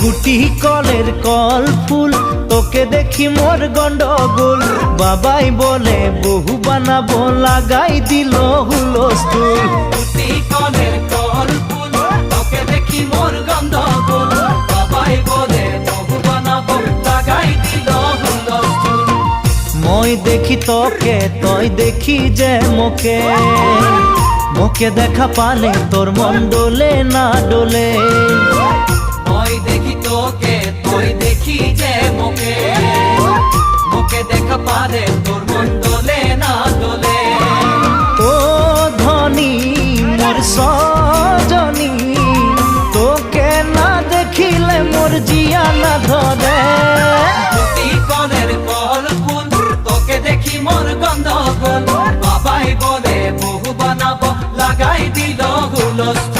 গুটি কলের কল ফুল, তোকে দেখি মোর গন্ডগোল। বাবাই বলে বহু বানাবো, লাগাই দিল হুলস্থুল। গুটি কলের কল ফুল, তোকে দেখি মোর গন্ডগোল। বাবাই বলে বহু বানাবো, লাগাই দিল হুলস্থুল। মই দেখি তোকে, তই দেখি যে মোকে, মোকে দেখা পালে তোর মন ডোলে না ডোলে। মই দেখি তোকে, তুই দেখি যে মোকে, মোকে দেখা পারে তোর মন দোলে না দোলে। ও ধনী মোর সজনী, তোকে না দেখিলে মোর জিয়া না ধরে। গুটি কলের কল ফুল, তোকে দেখি মোর গন্ডগোল। বাবাই বলে বহু বানাবো, লাগাই দিল হুলস্থুল।